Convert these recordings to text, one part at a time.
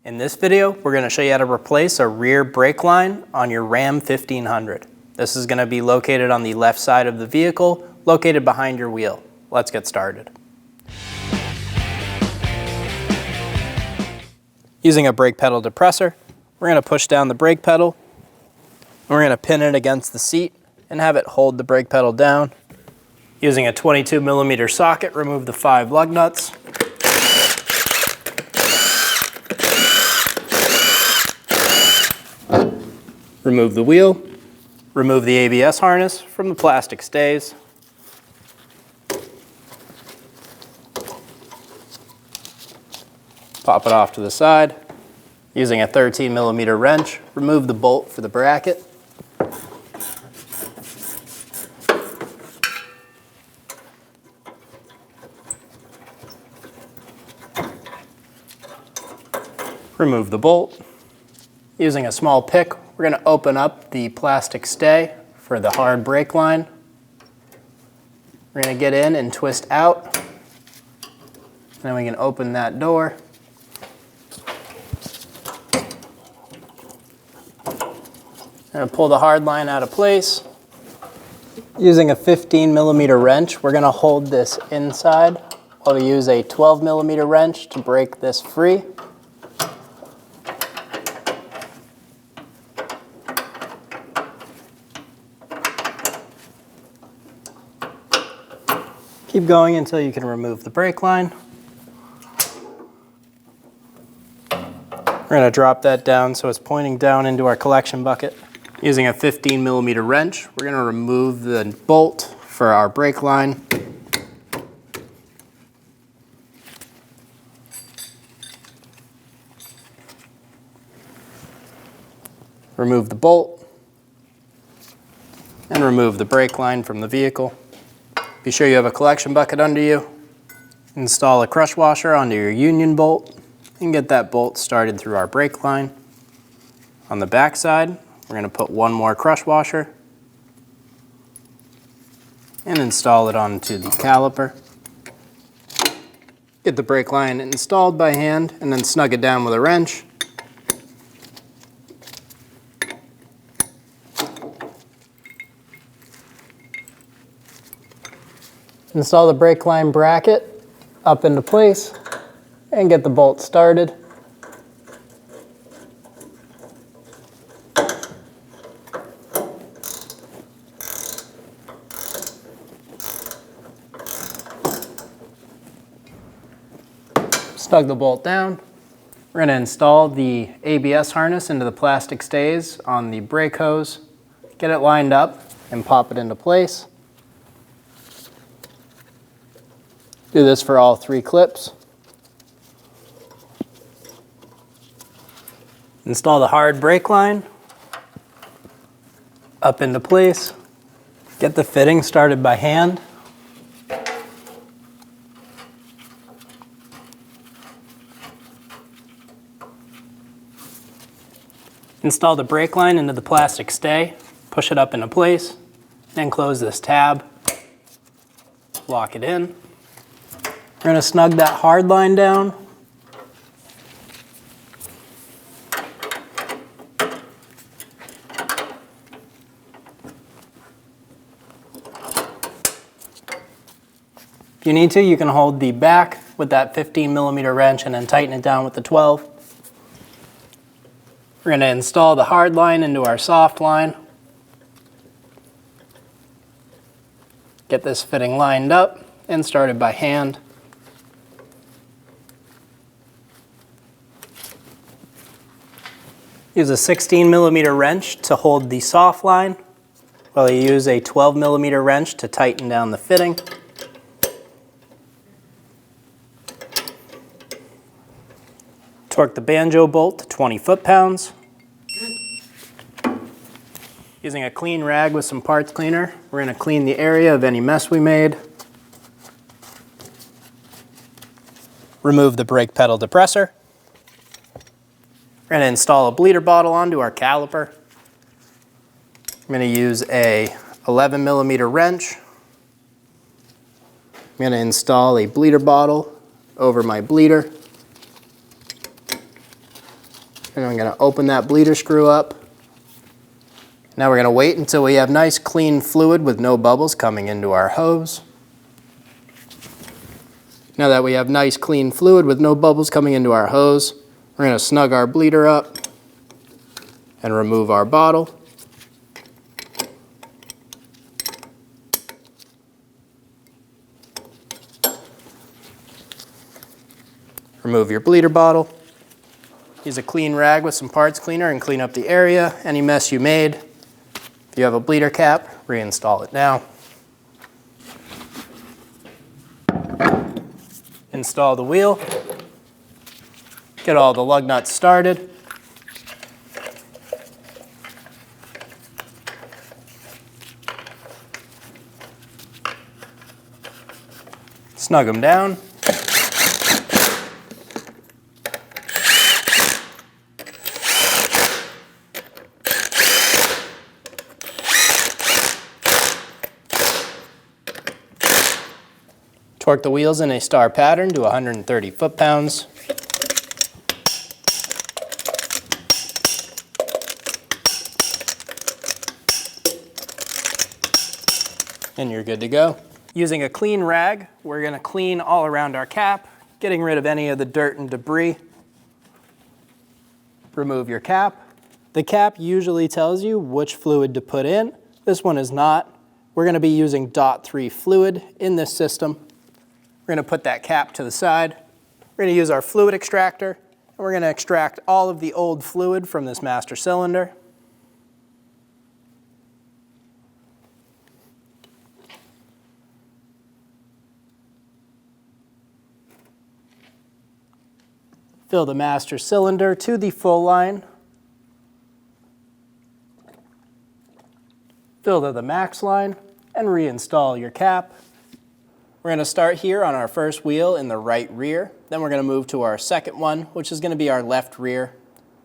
In this video, we're going to show you how to replace a rear brake line on your Ram 1500. This is going to be located on the left side of the vehicle, located behind your wheel. Let's get started. Using a brake pedal depressor, we're going to push down the brake pedal, and we're going to pin it against the seat and have it hold the brake pedal down. Using a 22mm socket, remove the 5 lug nuts. Remove the wheel, remove the ABS harness from the plastic stays. Pop it off to the side. Using a 13mm wrench, remove the bolt for the bracket. Remove the bolt. Using a small pick, we're going to open up the plastic stay for the hard brake line. We're going to get in and twist out. And then we can open that door. And pull the hard line out of place. Using a 15mm wrench, we're going to hold this inside while we use a 12mm wrench to break this free. Keep going until you can remove the brake line. We're going to drop that down so it's pointing down into our collection bucket. Using a 15mm wrench, we're going to remove the bolt for our brake line. Remove the bolt and remove the brake line from the vehicle. Be sure you have a collection bucket under you. Install a crush washer onto your union bolt and get that bolt started through our brake line. On the back side, we're going to put one more crush washer and install it onto the caliper. Get the brake line installed by hand and then snug it down with a wrench. Install the brake line bracket up into place and get the bolt started. Snug the bolt down. We're going to install the ABS harness into the plastic stays on the brake hose. Get it lined up and pop it into place. Do this for all 3 clips. Install the hard brake line up into place. Get the fitting started by hand. Install the brake line into the plastic stay. Push it up into place. Then close this tab. Lock it in. We're going to snug that hard line down. If you need to, you can hold the back with that 15mm wrench and then tighten it down with the 12. We're going to install the hard line into our soft line. Get this fitting lined up and started by hand. Use a 16mm wrench to hold the soft line, while you use a 12mm wrench to tighten down the fitting. Torque the banjo bolt to 20 foot-pounds. Using a clean rag with some parts cleaner, we're going to clean the area of any mess we made. Remove the brake pedal depressor. We're going to install a bleeder bottle onto our caliper. I'm going to use a 11mm wrench. I'm going to install a bleeder bottle over my bleeder. And I'm going to open that bleeder screw up. Now we're going to wait until we have nice clean fluid with no bubbles coming into our hose. Now that we have nice clean fluid with no bubbles coming into our hose, we're going to snug our bleeder up and remove our bottle. Remove your bleeder bottle. Use a clean rag with some parts cleaner and clean up the area, any mess you made. If you have a bleeder cap, reinstall it now. Install the wheel. Get all the lug nuts started. Snug them down. Torque the wheels in a star pattern to 130 foot-pounds. And you're good to go. Using a clean rag, we're going to clean all around our cap, getting rid of any of the dirt and debris. Remove your cap. The cap usually tells you which fluid to put in. This one is not. We're going to be using .3 fluid in this system. We're going to put that cap to the side. We're going to use our fluid extractor, and we're going to extract all of the old fluid from this master cylinder. Fill the master cylinder to the full line. Fill to the max line and reinstall your cap. We're going to start here on our first wheel in the right rear. Then we're going to move to our second one, which is going to be our left rear.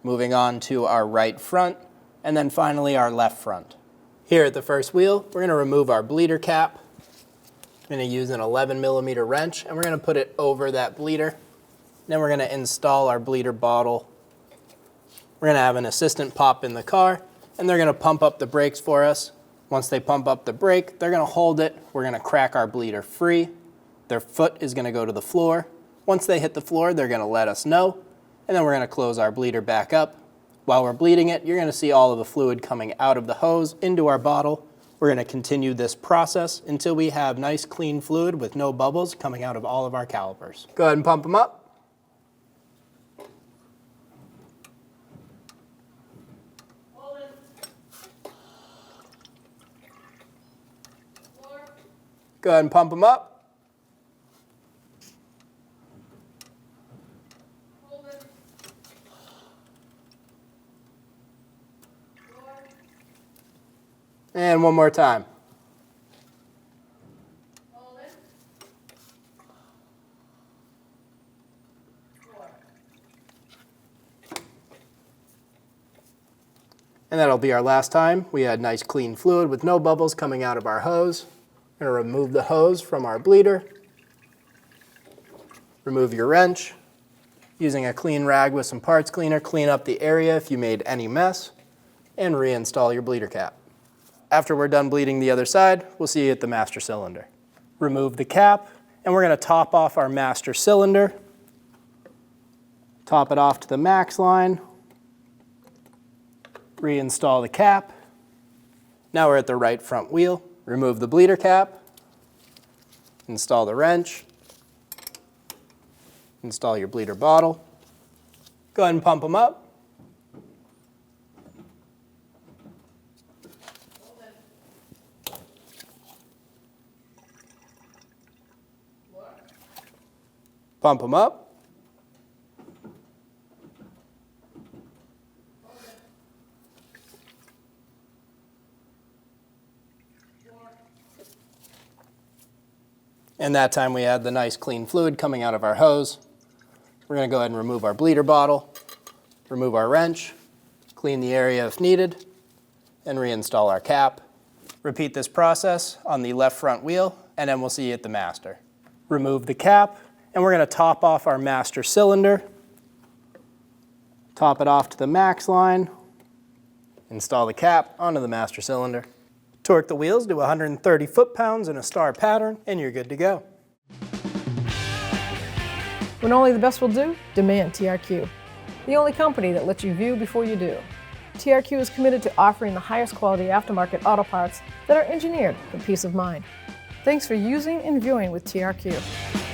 Moving on to our right front, and then finally our left front. Here at the first wheel, we're going to remove our bleeder cap. I'm going to use an 11mm wrench, and we're going to put it over that bleeder. Then we're going to install our bleeder bottle. We're going to have an assistant pop in the car, and they're going to pump up the brakes for us. Once they pump up the brake, they're going to hold it. We're going to crack our bleeder free. Their foot is going to go to the floor. Once they hit the floor, they're going to let us know, and then we're going to close our bleeder back up. While we're bleeding it, you're going to see all of the fluid coming out of the hose into our bottle. We're going to continue this process until we have nice clean fluid with no bubbles coming out of all of our calipers. Go ahead and pump them up. Go ahead and pump them up. And one more time. And that'll be our last time. We had nice clean fluid with no bubbles coming out of our hose. We're going to remove the hose from our bleeder. Remove your wrench. Using a clean rag with some parts cleaner, clean up the area if you made any mess, and reinstall your bleeder cap. After we're done bleeding the other side, we'll see you at the master cylinder. Remove the cap, and we're going to top off our master cylinder. Top it off to the max line. Reinstall the cap. Now we're at the right front wheel. Remove the bleeder cap, install the wrench, install your bleeder bottle. Go ahead and pump them up. Pump them up. And that time we had the nice clean fluid coming out of our hose. We're going to go ahead and remove our bleeder bottle, remove our wrench, clean the area if needed, and reinstall our cap. Repeat this process on the left front wheel, and then we'll see you at the master. Remove the cap, and we're going to top off our master cylinder. Top it off to the max line. Install the cap onto the master cylinder. Torque the wheels to 130 foot-pounds in a star pattern, and you're good to go. When only the best will do, demand TRQ. The only company that lets you view before you do. TRQ is committed to offering the highest quality aftermarket auto parts that are engineered for peace of mind. Thanks for using and viewing with TRQ.